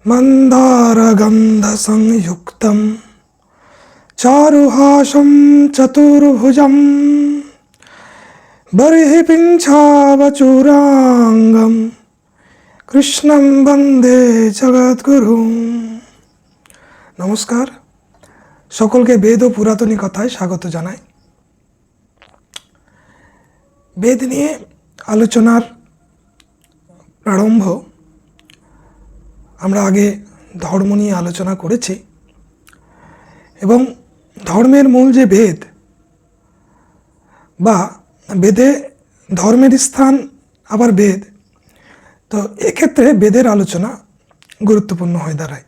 मन्दारगन्धसंयुक्तं चारुहासं चतुर्भुजं बर्हिपिञ्छावचूराङ्गं कृष्णं वन्दे जगद्गुरुं। नमस्कार, सकलके वेद और पुरातनी कथाय स्वागत जानाई। वेद निये आलोचनार प्रारम्भ আমরা আগে ধর্ম নিয়ে আলোচনা করেছি এবং ধর্মের মূল যে বেদ বা বেদে ধর্মের স্থান আবার বেদ, তো এক্ষেত্রে বেদের আলোচনা গুরুত্বপূর্ণ হয়ে দাঁড়ায়।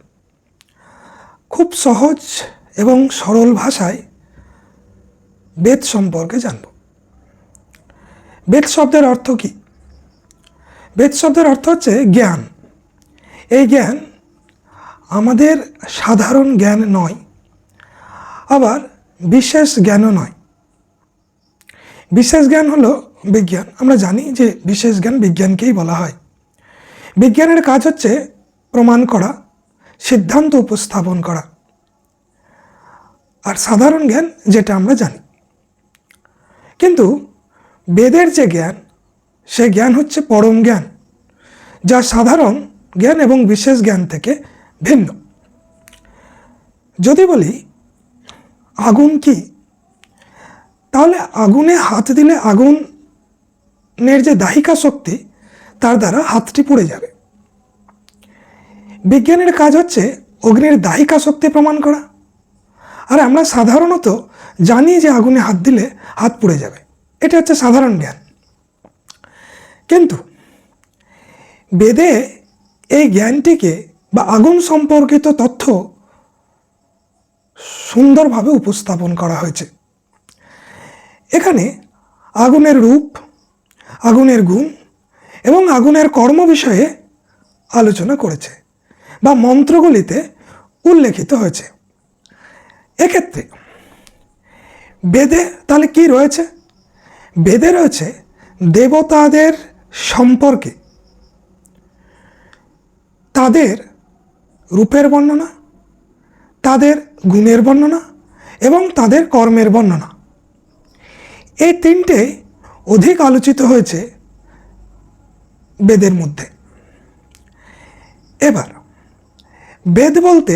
খুব সহজ এবং সরল ভাষায় বেদ সম্পর্কে জানব। বেদ শব্দের অর্থ কি? বেদ শব্দের অর্থ হচ্ছে জ্ঞান। এই জ্ঞান আমাদের সাধারণ জ্ঞান নয়, আবার বিশেষ জ্ঞানও নয়। বিশেষ জ্ঞান হলো বিজ্ঞান। আমরা জানি যে বিশেষ জ্ঞান বিজ্ঞানকেই বলা হয়। বিজ্ঞানের কাজ হচ্ছে প্রমাণ করা, সিদ্ধান্ত উপস্থাপন করা। আর সাধারণ জ্ঞান যেটা আমরা জানি। কিন্তু বেদের যে জ্ঞান, সে জ্ঞান হচ্ছে পরম জ্ঞান, যা সাধারণ জ্ঞান এবং বিশেষ জ্ঞান থেকে ভিন্ন। যদি বলি আগুন কি, তাহলে আগুনে হাত দিলে আগুনের যে দাহিকা শক্তি, তার দ্বারা হাতটি পুড়ে যাবে। বিজ্ঞানের কাজ হচ্ছে অগ্নির দাহিকা শক্তি প্রমাণ করা। আর আমরা সাধারণত জানি যে আগুনে হাত দিলে হাত পুড়ে যাবে, এটা হচ্ছে সাধারণ জ্ঞান। কিন্তু বেদে এই জ্ঞানটিকে বা আগুন সম্পর্কিত তথ্য সুন্দরভাবে উপস্থাপন করা হয়েছে। এখানে আগুনের রূপ, আগুনের গুণ এবং আগুনের কর্ম বিষয়ে আলোচনা করেছে বা মন্ত্রগুলিতে উল্লেখিত হয়েছে। এক্ষেত্রে বেদে তাহলে কি রয়েছে? বেদে রয়েছে দেবতাদের সম্পর্কে, তাদের রূপের বর্ণনা, তাদের গুণের বর্ণনা এবং তাদের কর্মের বর্ণনা। এই তিনটে অধিক আলোচিত হয়েছে বেদের মধ্যে। এবার বেদ বলতে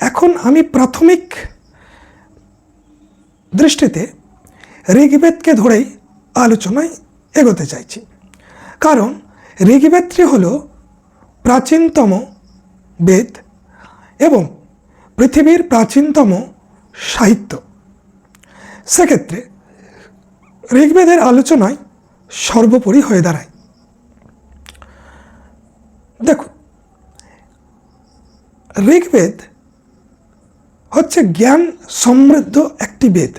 এখন আমি প্রাথমিক দৃষ্টিতে ঋগ্বেদকে ধরেই আলোচনায় এগোতে চাইছি। কারণ ঋগ্বেদটি হলো প্রাচীনতম বেদ এবং পৃথিবীর প্রাচীনতম সাহিত্য। সেক্ষেত্রে ঋগ্বেদের আলোচনায় সর্বোপরি হয়ে দাঁড়ায়। দেখুন, ঋগ্বেদ হচ্ছে জ্ঞান সমৃদ্ধ একটি বেদ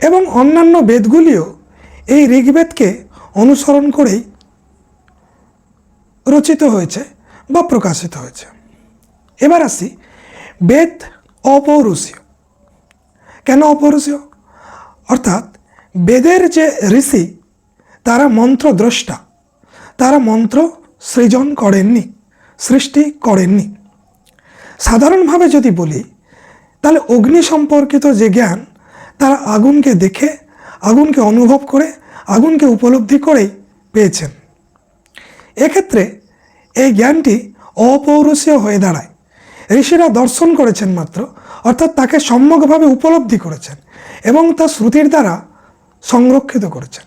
এবং অন্যান্য বেদগুলিও এই ঋগ্বেদকে অনুসরণ করেই রচিত হয়েছে বা প্রকাশিত হয়েছে। এবার আসি, বেদ অপৌরুষীয়। কেন অপৌরুষীয়? অর্থাৎ বেদের যে ঋষি, তারা মন্ত্রদ্রষ্টা, তারা মন্ত্র সৃজন করেননি, সৃষ্টি করেননি। সাধারণভাবে যদি বলি, তাহলে অগ্নি সম্পর্কিত যে জ্ঞান, তারা আগুনকে দেখে, আগুনকে অনুভব করে, আগুনকে উপলব্ধি করেই পেয়েছেন। এক্ষেত্রে এই জ্ঞানটি অপৌরুষীয় হয়ে দাঁড়ায়। ঋষিরা দর্শন করেছেন মাত্র, অর্থাৎ তাকে সম্যকভাবে উপলব্ধি করেছেন এবং তা শ্রুতির দ্বারা সংরক্ষিত করেছেন।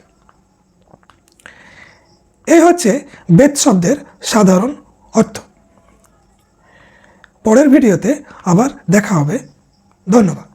এই হচ্ছে বেদ শব্দের সাধারণ অর্থ। পরের ভিডিওতে আবার দেখা হবে। ধন্যবাদ।